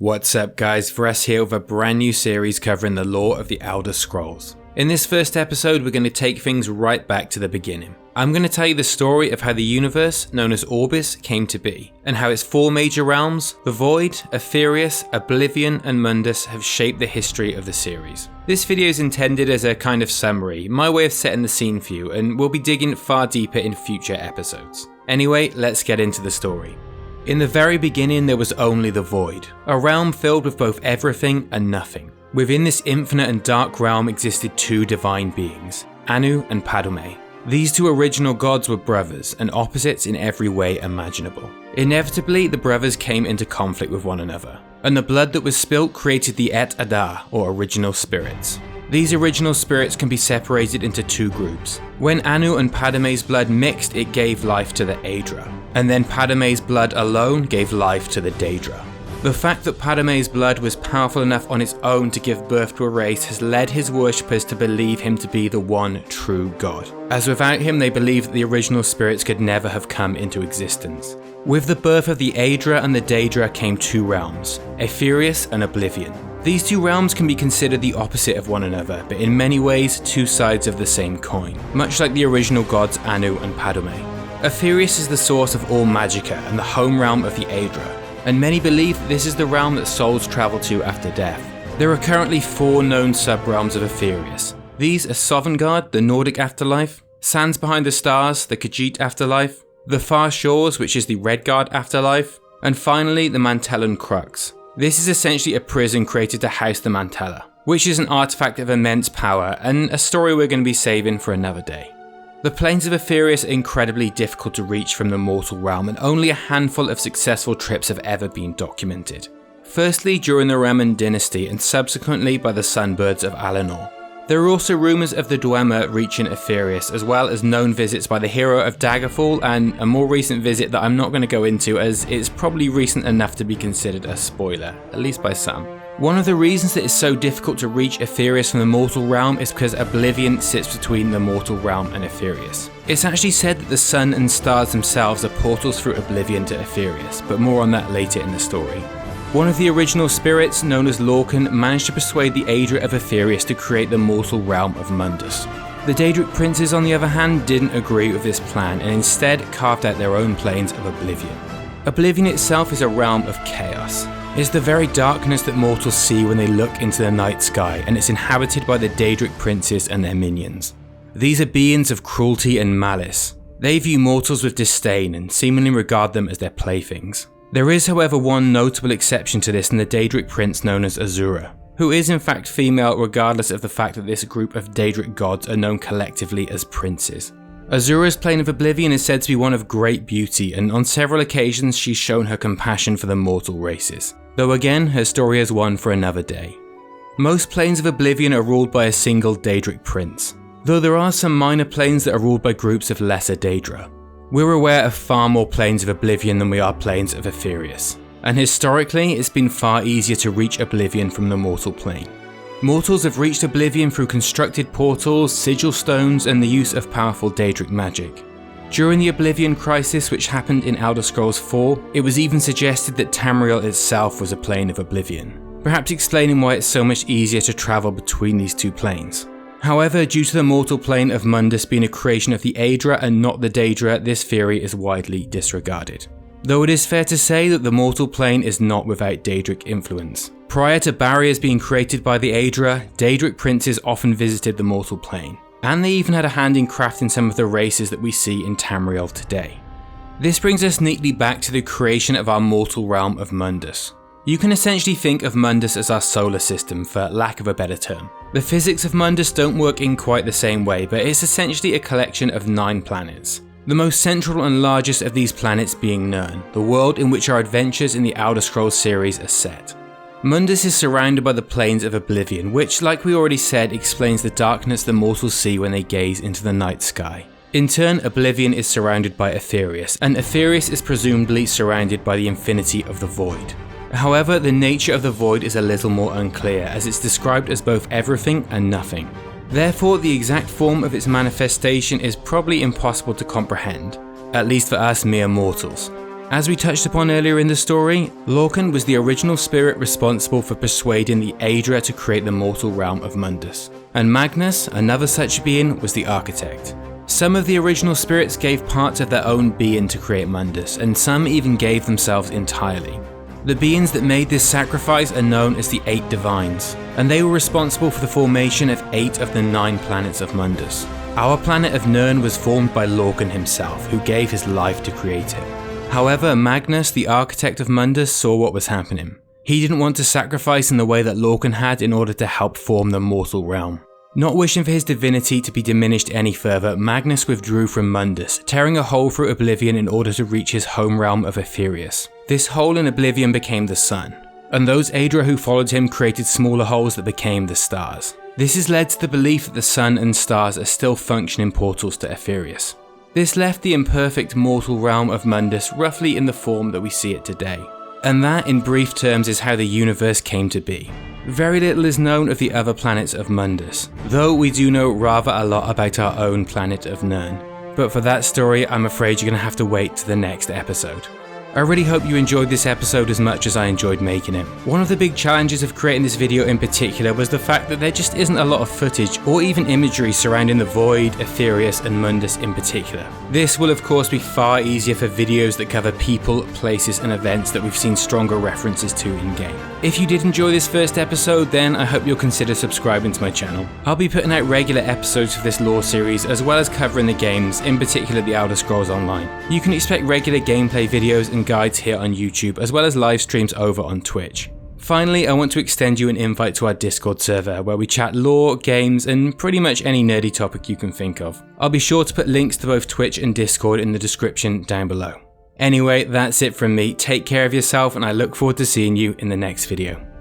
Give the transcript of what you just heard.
What's up guys, Vress here with a brand new series covering the lore of the Elder Scrolls. In this first episode we're going to take things right back to the beginning. I'm going to tell you the story of how the universe, known as Orbis, came to be, and how its four major realms, the Void, Aetherius, Oblivion and Mundus have shaped the history of the series. This video is intended as a kind of summary, my way of setting the scene for you, and we'll be digging far deeper in future episodes. Anyway, let's get into the story. In the very beginning there was only the Void, a realm filled with both everything and nothing. Within this infinite and dark realm existed two divine beings, Anu and Padme. These two original gods were brothers and opposites in every way imaginable. Inevitably, the brothers came into conflict with one another, and the blood that was spilt created the Et Adar, or original spirits. These original spirits can be separated into two groups. When Anu and Padme's blood mixed, it gave life to the Aedra, and then Padme's blood alone gave life to the Daedra. The fact that Padme's blood was powerful enough on its own to give birth to a race has led his worshippers to believe him to be the one true god, as without him they believed that the original spirits could never have come into existence. With the birth of the Aedra and the Daedra came two realms, Aetherius and Oblivion. These two realms can be considered the opposite of one another, but in many ways two sides of the same coin, much like the original gods Anu and Padme. Aetherius is the source of all magicka and the home realm of the Aedra, and many believe that this is the realm that souls travel to after death. There are currently four known sub-realms of Aetherius. These are Sovngarde, the Nordic afterlife, Sands Behind the Stars, the Khajiit afterlife, the Far Shores, which is the Redguard afterlife, and finally the Mantellan Crux. This is essentially a prison created to house the Mantella, which is an artifact of immense power and a story we're going to be saving for another day. The Plains of Ephyra are incredibly difficult to reach from the mortal realm, and only a handful of successful trips have ever been documented. Firstly during the Reman dynasty and subsequently by the Sunbirds of Alinor. There are also rumours of the Dwemer reaching Aetherius, as well as known visits by the hero of Daggerfall and a more recent visit that I'm not going to go into as it's probably recent enough to be considered a spoiler, at least by some. One of the reasons that it's so difficult to reach Aetherius from the mortal realm is because Oblivion sits between the mortal realm and Aetherius. It's actually said that the sun and stars themselves are portals through Oblivion to Aetherius, but more on that later in the story. One of the original spirits, known as Lorcan, managed to persuade the Aedra of Aetherius to create the mortal realm of Mundus. The Daedric princes, on the other hand, didn't agree with this plan and instead carved out their own planes of Oblivion. Oblivion itself is a realm of chaos. It's the very darkness that mortals see when they look into the night sky, and it's inhabited by the Daedric princes and their minions. These are beings of cruelty and malice. They view mortals with disdain and seemingly regard them as their playthings. There is, however, one notable exception to this in the Daedric prince known as Azura, who is in fact female regardless of the fact that this group of Daedric gods are known collectively as princes. Azura's plane of Oblivion is said to be one of great beauty, and on several occasions she's shown her compassion for the mortal races, though again her story is one for another day. Most planes of Oblivion are ruled by a single Daedric prince, though there are some minor planes that are ruled by groups of lesser Daedra. We're aware of far more planes of Oblivion than we are planes of Aetherius, and historically it's been far easier to reach Oblivion from the mortal plane. Mortals have reached Oblivion through constructed portals, sigil stones and the use of powerful Daedric magic. During the Oblivion crisis which happened in Elder Scrolls 4, it was even suggested that Tamriel itself was a plane of Oblivion, perhaps explaining why it's so much easier to travel between these two planes. However, due to the mortal plane of Mundus being a creation of the Aedra and not the Daedra, this theory is widely disregarded. Though it is fair to say that the mortal plane is not without Daedric influence. Prior to barriers being created by the Aedra, Daedric princes often visited the mortal plane, and they even had a hand in crafting some of the races that we see in Tamriel today. This brings us neatly back to the creation of our mortal realm of Mundus. You can essentially think of Mundus as our solar system, for lack of a better term. The physics of Mundus don't work in quite the same way, but it's essentially a collection of 9 planets. The most central and largest of these planets being Nirn, the world in which our adventures in the Elder Scrolls series are set. Mundus is surrounded by the Plains of Oblivion, which, like we already said, explains the darkness the mortals see when they gaze into the night sky. In turn, Oblivion is surrounded by Aetherius, and Aetherius is presumably surrounded by the infinity of the Void. However, the nature of the Void is a little more unclear, as it's described as both everything and nothing. Therefore, the exact form of its manifestation is probably impossible to comprehend, at least for us mere mortals. As we touched upon earlier in the story, Lorcan was the original spirit responsible for persuading the Aedra to create the mortal realm of Mundus, and Magnus, another such being, was the architect. Some of the original spirits gave parts of their own being to create Mundus, and some even gave themselves entirely. The beings that made this sacrifice are known as the 8 Divines, and they were responsible for the formation of 8 of the 9 planets of Mundus. Our planet of Nirn was formed by Lorcan himself, who gave his life to create it. However, Magnus, the architect of Mundus, saw what was happening. He didn't want to sacrifice in the way that Lorcan had in order to help form the mortal realm. Not wishing for his divinity to be diminished any further, Magnus withdrew from Mundus, tearing a hole through Oblivion in order to reach his home realm of Aetherius. This hole in Oblivion became the sun, and those Aedra who followed him created smaller holes that became the stars. This has led to the belief that the sun and stars are still functioning portals to Aetherius. This left the imperfect mortal realm of Mundus roughly in the form that we see it today. And that, in brief terms, is how the universe came to be. Very little is known of the other planets of Mundus, though we do know rather a lot about our own planet of Nirn. But for that story, I'm afraid you're going to have to wait to the next episode. I really hope you enjoyed this episode as much as I enjoyed making it. One of the big challenges of creating this video in particular was the fact that there just isn't a lot of footage or even imagery surrounding the Void, Aetherius and Mundus in particular. This will of course be far easier for videos that cover people, places and events that we've seen stronger references to in game. If you did enjoy this first episode, then I hope you'll consider subscribing to my channel. I'll be putting out regular episodes for this lore series as well as covering the games, in particular the Elder Scrolls Online. You can expect regular gameplay videos and guides here on YouTube, as well as live streams over on Twitch. Finally, I want to extend you an invite to our Discord server, where we chat lore, games, and pretty much any nerdy topic you can think of. I'll be sure to put links to both Twitch and Discord in the description down below. Anyway, that's it from me. Take care of yourself, and I look forward to seeing you in the next video.